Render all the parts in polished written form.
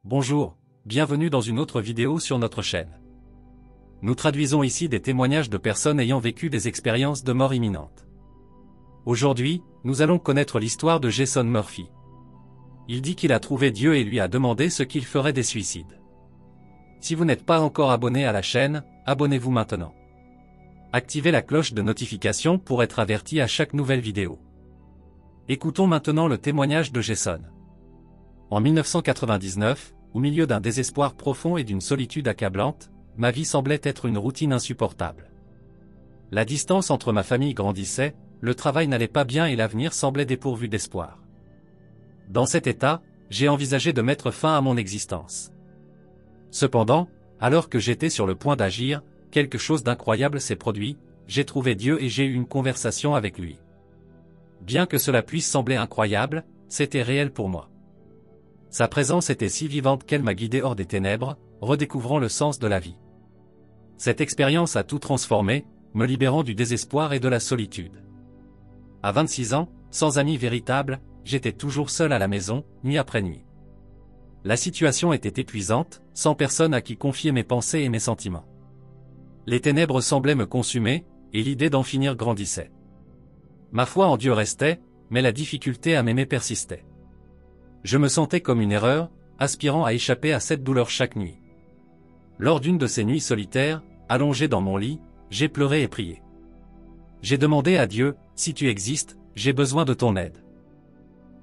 Bonjour, bienvenue dans une autre vidéo sur notre chaîne. Nous traduisons ici des témoignages de personnes ayant vécu des expériences de mort imminente. Aujourd'hui, nous allons connaître l'histoire de Jason Murphy. Il dit qu'il a trouvé Dieu et lui a demandé ce qu'il ferait des suicides. Si vous n'êtes pas encore abonné à la chaîne, abonnez-vous maintenant. Activez la cloche de notification pour être averti à chaque nouvelle vidéo. Écoutons maintenant le témoignage de Jason. En 1999, au milieu d'un désespoir profond et d'une solitude accablante, ma vie semblait être une routine insupportable. La distance entre ma famille grandissait, le travail n'allait pas bien et l'avenir semblait dépourvu d'espoir. Dans cet état, j'ai envisagé de mettre fin à mon existence. Cependant, alors que j'étais sur le point d'agir, quelque chose d'incroyable s'est produit, j'ai trouvé Dieu et j'ai eu une conversation avec lui. Bien que cela puisse sembler incroyable, c'était réel pour moi. Sa présence était si vivante qu'elle m'a guidé hors des ténèbres, redécouvrant le sens de la vie. Cette expérience a tout transformé, me libérant du désespoir et de la solitude. À 26 ans, sans amis véritables, j'étais toujours seul à la maison, nuit après nuit. La situation était épuisante, sans personne à qui confier mes pensées et mes sentiments. Les ténèbres semblaient me consumer, et l'idée d'en finir grandissait. Ma foi en Dieu restait, mais la difficulté à m'aimer persistait. Je me sentais comme une erreur, aspirant à échapper à cette douleur chaque nuit. Lors d'une de ces nuits solitaires, allongé dans mon lit, j'ai pleuré et prié. J'ai demandé à Dieu, si tu existes, j'ai besoin de ton aide.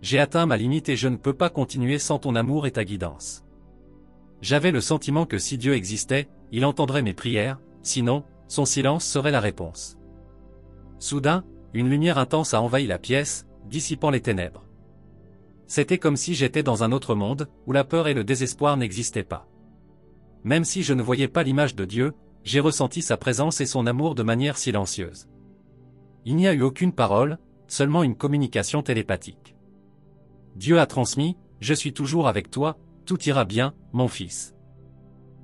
J'ai atteint ma limite et je ne peux pas continuer sans ton amour et ta guidance. J'avais le sentiment que si Dieu existait, il entendrait mes prières, sinon, son silence serait la réponse. Soudain, une lumière intense a envahi la pièce, dissipant les ténèbres. C'était comme si j'étais dans un autre monde, où la peur et le désespoir n'existaient pas. Même si je ne voyais pas l'image de Dieu, j'ai ressenti sa présence et son amour de manière silencieuse. Il n'y a eu aucune parole, seulement une communication télépathique. Dieu a transmis, « Je suis toujours avec toi, tout ira bien, mon fils.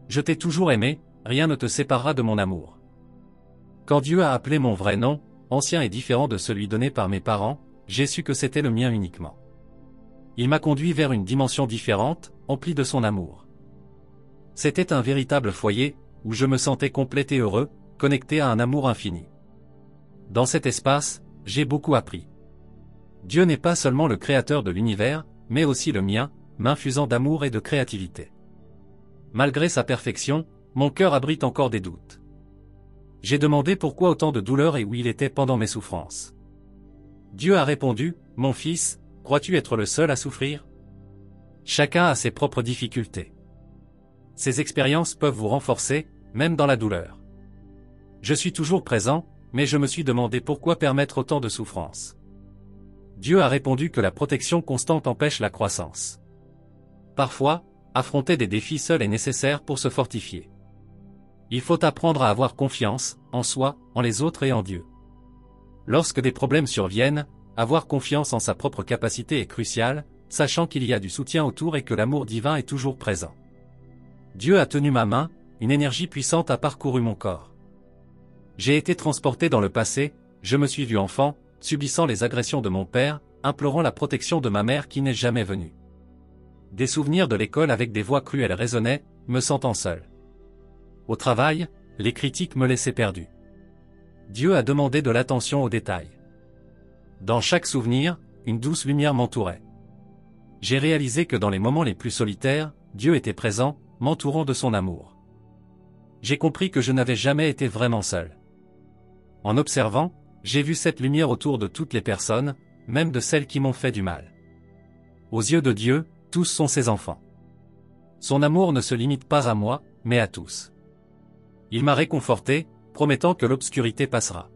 Je t'ai toujours aimé, rien ne te séparera de mon amour. » Quand Dieu a appelé mon vrai nom, ancien et différent de celui donné par mes parents, j'ai su que c'était le mien uniquement. Il m'a conduit vers une dimension différente, emplie de son amour. C'était un véritable foyer, où je me sentais complet et heureux, connecté à un amour infini. Dans cet espace, j'ai beaucoup appris. Dieu n'est pas seulement le créateur de l'univers, mais aussi le mien, m'infusant d'amour et de créativité. Malgré sa perfection, mon cœur abrite encore des doutes. J'ai demandé pourquoi autant de douleur et où il était pendant mes souffrances. Dieu a répondu, « Mon fils, crois-tu être le seul à souffrir ? Chacun a ses propres difficultés. Ces expériences peuvent vous renforcer, même dans la douleur. Je suis toujours présent, mais je me suis demandé pourquoi permettre autant de souffrance. Dieu a répondu que la protection constante empêche la croissance. Parfois, affronter des défis seuls est nécessaire pour se fortifier. Il faut apprendre à avoir confiance, en soi, en les autres et en Dieu. Lorsque des problèmes surviennent, avoir confiance en sa propre capacité est crucial, sachant qu'il y a du soutien autour et que l'amour divin est toujours présent. Dieu a tenu ma main, une énergie puissante a parcouru mon corps. J'ai été transporté dans le passé, je me suis vu enfant, subissant les agressions de mon père, implorant la protection de ma mère qui n'est jamais venue. Des souvenirs de l'école avec des voix cruelles résonnaient, me sentant seul. Au travail, les critiques me laissaient perdu. Dieu a demandé de l'attention aux détails. Dans chaque souvenir, une douce lumière m'entourait. J'ai réalisé que dans les moments les plus solitaires, Dieu était présent, m'entourant de son amour. J'ai compris que je n'avais jamais été vraiment seul. En observant, j'ai vu cette lumière autour de toutes les personnes, même de celles qui m'ont fait du mal. Aux yeux de Dieu, tous sont ses enfants. Son amour ne se limite pas à moi, mais à tous. Il m'a réconforté, promettant que l'obscurité passera.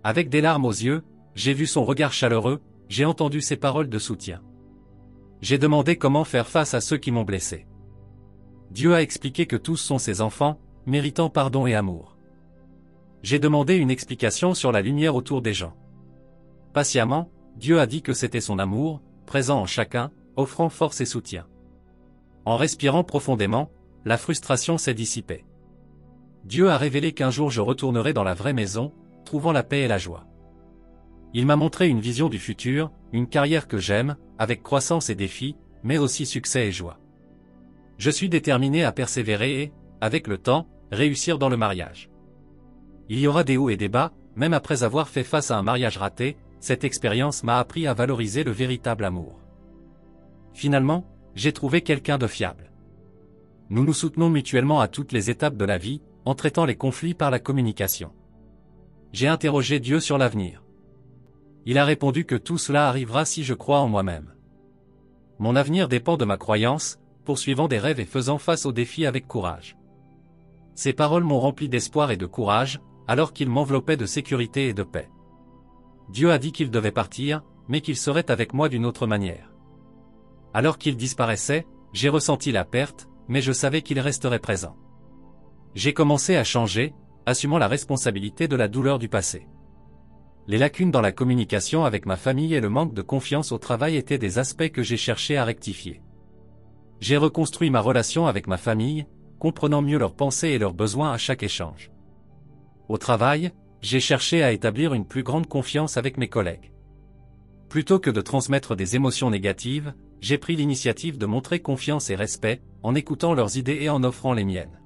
Avec des larmes aux yeux, j'ai vu son regard chaleureux, j'ai entendu ses paroles de soutien. J'ai demandé comment faire face à ceux qui m'ont blessé. Dieu a expliqué que tous sont ses enfants, méritant pardon et amour. J'ai demandé une explication sur la lumière autour des gens. Patiemment, Dieu a dit que c'était son amour, présent en chacun, offrant force et soutien. En respirant profondément, la frustration s'est dissipée. Dieu a révélé qu'un jour je retournerai dans la vraie maison, trouvant la paix et la joie. Il m'a montré une vision du futur, une carrière que j'aime, avec croissance et défis, mais aussi succès et joie. Je suis déterminé à persévérer et, avec le temps, réussir dans le mariage. Il y aura des hauts et des bas, même après avoir fait face à un mariage raté, cette expérience m'a appris à valoriser le véritable amour. Finalement, j'ai trouvé quelqu'un de fiable. Nous nous soutenons mutuellement à toutes les étapes de la vie, en traitant les conflits par la communication. J'ai interrogé Dieu sur l'avenir. Il a répondu que tout cela arrivera si je crois en moi-même. Mon avenir dépend de ma croyance, poursuivant des rêves et faisant face aux défis avec courage. Ces paroles m'ont rempli d'espoir et de courage, alors qu'il m'enveloppait de sécurité et de paix. Dieu a dit qu'il devait partir, mais qu'il serait avec moi d'une autre manière. Alors qu'il disparaissait, j'ai ressenti la perte, mais je savais qu'il resterait présent. J'ai commencé à changer, assumant la responsabilité de la douleur du passé. Les lacunes dans la communication avec ma famille et le manque de confiance au travail étaient des aspects que j'ai cherché à rectifier. J'ai reconstruit ma relation avec ma famille, comprenant mieux leurs pensées et leurs besoins à chaque échange. Au travail, j'ai cherché à établir une plus grande confiance avec mes collègues. Plutôt que de transmettre des émotions négatives, j'ai pris l'initiative de montrer confiance et respect, en écoutant leurs idées et en offrant les miennes.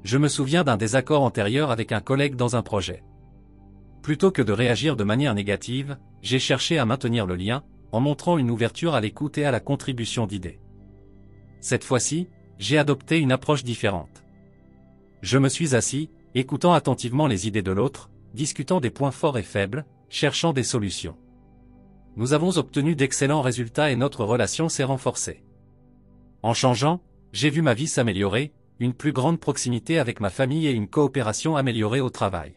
Je me souviens d'un désaccord antérieur avec un collègue dans un projet. Plutôt que de réagir de manière négative, j'ai cherché à maintenir le lien, en montrant une ouverture à l'écoute et à la contribution d'idées. Cette fois-ci, j'ai adopté une approche différente. Je me suis assis, écoutant attentivement les idées de l'autre, discutant des points forts et faibles, cherchant des solutions. Nous avons obtenu d'excellents résultats et notre relation s'est renforcée. En changeant, j'ai vu ma vie s'améliorer, une plus grande proximité avec ma famille et une coopération améliorée au travail.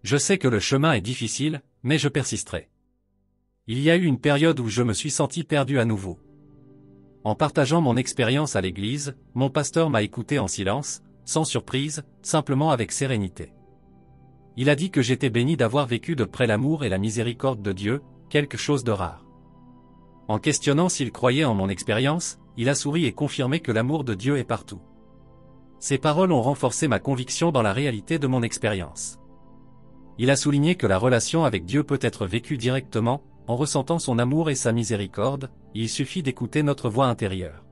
Je sais que le chemin est difficile, mais je persisterai. Il y a eu une période où je me suis senti perdu à nouveau. En partageant mon expérience à l'église, mon pasteur m'a écouté en silence, sans surprise, simplement avec sérénité. Il a dit que j'étais béni d'avoir vécu de près l'amour et la miséricorde de Dieu, quelque chose de rare. En questionnant s'il croyait en mon expérience, il a souri et confirmé que l'amour de Dieu est partout. Ces paroles ont renforcé ma conviction dans la réalité de mon expérience. Il a souligné que la relation avec Dieu peut être vécue directement, en ressentant son amour et sa miséricorde, il suffit d'écouter notre voix intérieure.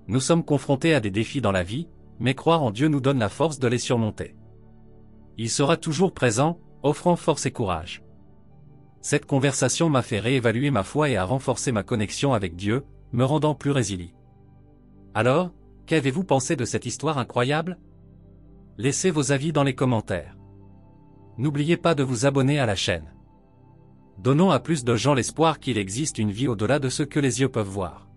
Nous sommes confrontés à des défis dans la vie, mais croire en Dieu nous donne la force de les surmonter. Il sera toujours présent, offrant force et courage. Cette conversation m'a fait réévaluer ma foi et a renforcé ma connexion avec Dieu, me rendant plus résilient. Alors, qu'avez-vous pensé de cette histoire incroyable? Laissez vos avis dans les commentaires. N'oubliez pas de vous abonner à la chaîne. Donnons à plus de gens l'espoir qu'il existe une vie au-delà de ce que les yeux peuvent voir.